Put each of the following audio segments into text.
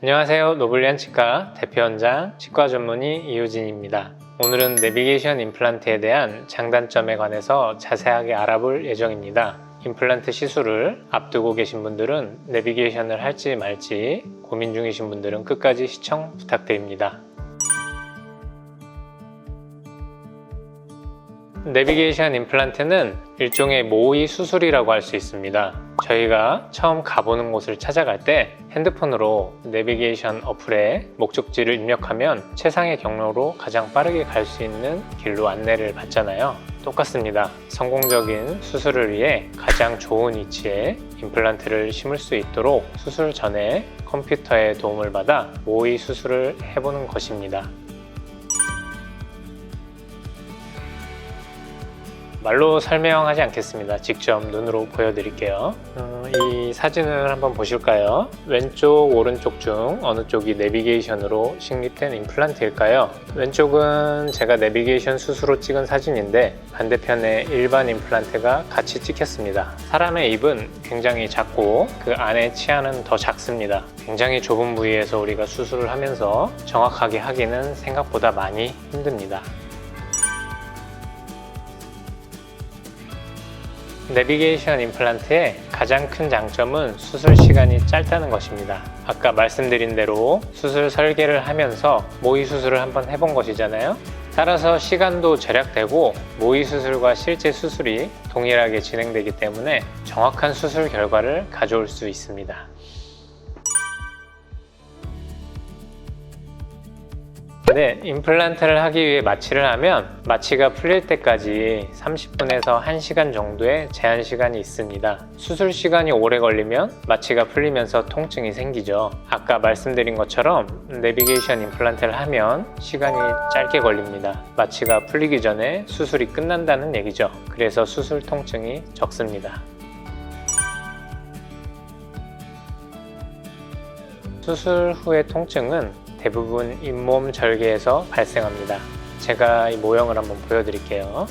안녕하세요. 노블리안 치과 대표원장 치과 전문의 이효진입니다. 오늘은 내비게이션 임플란트에 대한 장단점에 관해서 자세하게 알아볼 예정입니다. 임플란트 시술을 앞두고 계신 분들은 내비게이션을 할지 말지 고민 중이신 분들은 끝까지 시청 부탁드립니다. 내비게이션 임플란트는 일종의 모의 수술이라고 할 수 있습니다. 저희가 처음 가보는 곳을 찾아갈 때 핸드폰으로 내비게이션 어플에 목적지를 입력하면 최상의 경로로 가장 빠르게 갈 수 있는 길로 안내를 받잖아요. 똑같습니다. 성공적인 수술을 위해 가장 좋은 위치에 임플란트를 심을 수 있도록 수술 전에 컴퓨터의 도움을 받아 모의 수술을 해보는 것입니다. 말로 설명하지 않겠습니다. 직접 눈으로 보여드릴게요. 이 사진을 한번 보실까요? 왼쪽, 오른쪽 중 어느 쪽이 내비게이션으로 식립된 임플란트일까요? 왼쪽은 제가 내비게이션 수술로 찍은 사진인데 반대편에 일반 임플란트가 같이 찍혔습니다. 사람의 입은 굉장히 작고 그 안에 치아는 더 작습니다. 굉장히 좁은 부위에서 우리가 수술을 하면서 정확하게 하기는 생각보다 많이 힘듭니다. 내비게이션 임플란트의 가장 큰 장점은 수술 시간이 짧다는 것입니다. 아까 말씀드린 대로 수술 설계를 하면서 모의 수술을 한번 해본 것이잖아요. 따라서 시간도 절약되고 모의 수술과 실제 수술이 동일하게 진행되기 때문에 정확한 수술 결과를 가져올 수 있습니다. 임플란트를 하기 위해 마취를 하면 마취가 풀릴 때까지 30분에서 1시간 정도의 제한 시간이 있습니다. 수술 시간이 오래 걸리면 마취가 풀리면서 통증이 생기죠. 아까 말씀드린 것처럼 내비게이션 임플란트를 하면 시간이 짧게 걸립니다. 마취가 풀리기 전에 수술이 끝난다는 얘기죠. 그래서 수술 통증이 적습니다. 수술 후의 통증은 대부분 잇몸 절개에서 발생합니다. 제가 이 모형을 한번 보여드릴게요.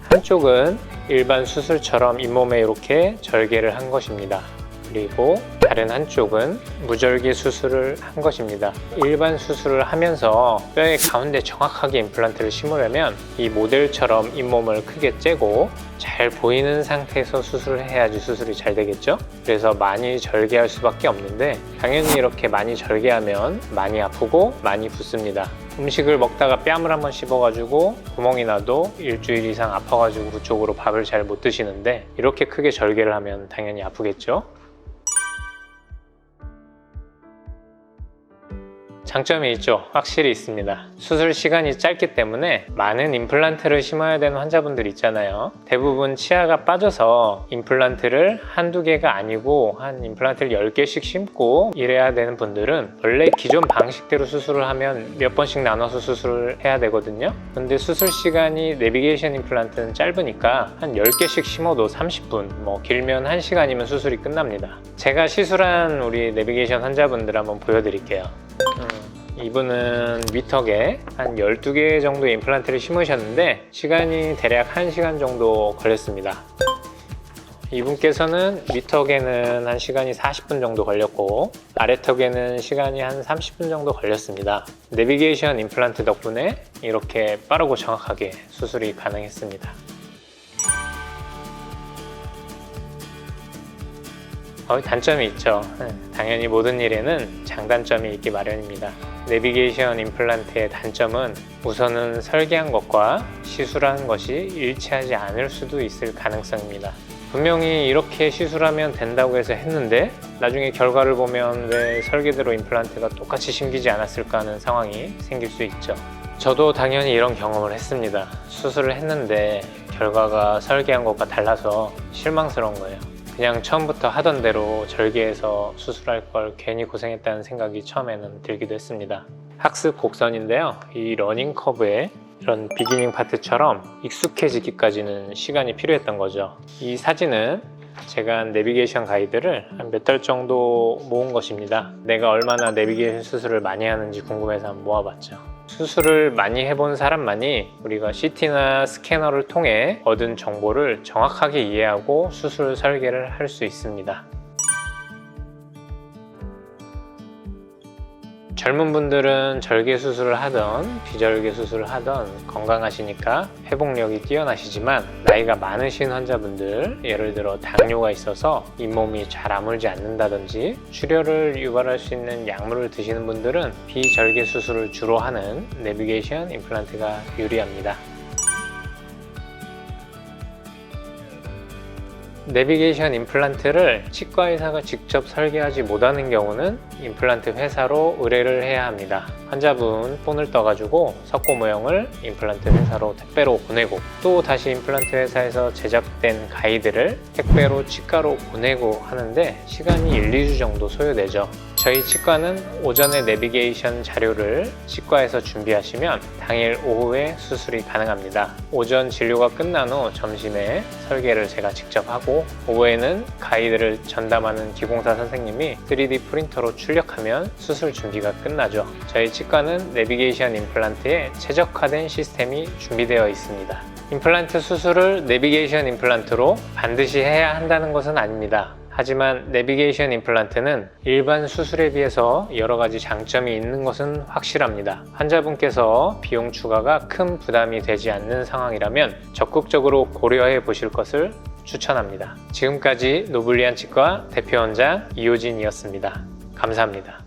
한쪽은 일반 수술처럼 잇몸에 이렇게 절개를 한 것입니다. 그리고 다른 한쪽은 무절개 수술을 한 것입니다. 일반 수술을 하면서 뼈의 가운데 정확하게 임플란트를 심으려면 이 모델처럼 잇몸을 크게 째고 잘 보이는 상태에서 수술을 해야지 수술이 잘 되겠죠? 그래서 많이 절개할 수밖에 없는데 당연히 이렇게 많이 절개하면 많이 아프고 많이 붓습니다. 음식을 먹다가 뺨을 한번 씹어가지고 구멍이 나도 일주일 이상 아파가지고 그쪽으로 밥을 잘 못 드시는데 이렇게 크게 절개를 하면 당연히 아프겠죠? 장점이 있죠. 확실히 있습니다. 수술 시간이 짧기 때문에 많은 임플란트를 심어야 되는 환자분들 있잖아요. 대부분 치아가 빠져서 임플란트를 한두 개가 아니고 한 임플란트를 10개씩 심고 이래야 되는 분들은 원래 기존 방식대로 수술을 하면 몇 번씩 나눠서 수술을 해야 되거든요. 근데 수술 시간이 내비게이션 임플란트는 짧으니까 한 10개씩 심어도 30분, 길면 1시간이면 수술이 끝납니다. 제가 시술한 우리 내비게이션 환자분들 한번 보여드릴게요. 이분은 위턱에 한 12개 정도의 임플란트를 심으셨는데 시간이 대략 1시간 정도 걸렸습니다. 이분께서는 위턱에는 한 시간이 40분 정도 걸렸고 아래턱에는 시간이 한 30분 정도 걸렸습니다. 내비게이션 임플란트 덕분에 이렇게 빠르고 정확하게 수술이 가능했습니다. 단점이 있죠. 당연히 모든 일에는 장단점이 있기 마련입니다. 내비게이션 임플란트의 단점은 우선은 설계한 것과 시술한 것이 일치하지 않을 수도 있을 가능성입니다. 분명히 이렇게 시술하면 된다고 해서 했는데 나중에 결과를 보면 왜 설계대로 임플란트가 똑같이 심기지 않았을까 하는 상황이 생길 수 있죠. 저도 당연히 이런 경험을 했습니다. 수술을 했는데 결과가 설계한 것과 달라서 실망스러운 거예요. 그냥 처음부터 하던 대로 절개해서 수술할 걸 괜히 고생했다는 생각이 처음에는 들기도 했습니다. 학습 곡선인데요. 이 러닝 커브에 이런 비기닝 파트처럼 익숙해지기까지는 시간이 필요했던 거죠. 이 사진은 제가 내비게이션 가이드를 한 몇 달 정도 모은 것입니다. 내가 얼마나 내비게이션 수술을 많이 하는지 궁금해서 한번 모아봤죠. 수술을 많이 해본 사람만이 우리가 CT나 스캐너를 통해 얻은 정보를 정확하게 이해하고 수술 설계를 할 수 있습니다. 젊은 분들은 절개 수술을 하던 비절개 수술을 하던 건강하시니까 회복력이 뛰어나시지만, 나이가 많으신 환자분들, 예를 들어 당뇨가 있어서 잇몸이 잘 아물지 않는다든지 출혈을 유발할 수 있는 약물을 드시는 분들은 비절개 수술을 주로 하는 내비게이션 임플란트가 유리합니다. 내비게이션 임플란트를 치과 의사가 직접 설계하지 못하는 경우는 임플란트 회사로 의뢰를 해야 합니다. 환자분 폰을 떠가지고 석고 모형을 임플란트 회사로 택배로 보내고, 또 다시 임플란트 회사에서 제작된 가이드를 택배로 치과로 보내고 하는데 시간이 1-2주 정도 소요되죠. 저희 치과는 오전에 내비게이션 자료를 치과에서 준비하시면 당일 오후에 수술이 가능합니다. 오전 진료가 끝난 후 점심에 설계를 제가 직접 하고, 오후에는 가이드를 전담하는 기공사 선생님이 3D 프린터로 출력하면 수술 준비가 끝나죠. 저희 치과는 내비게이션 임플란트에 최적화된 시스템이 준비되어 있습니다. 임플란트 수술을 내비게이션 임플란트로 반드시 해야 한다는 것은 아닙니다. 하지만 내비게이션 임플란트는 일반 수술에 비해서 여러 가지 장점이 있는 것은 확실합니다. 환자분께서 비용 추가가 큰 부담이 되지 않는 상황이라면 적극적으로 고려해 보실 것을 추천합니다. 지금까지 노블리안 치과 대표원장 이호진이었습니다. 감사합니다.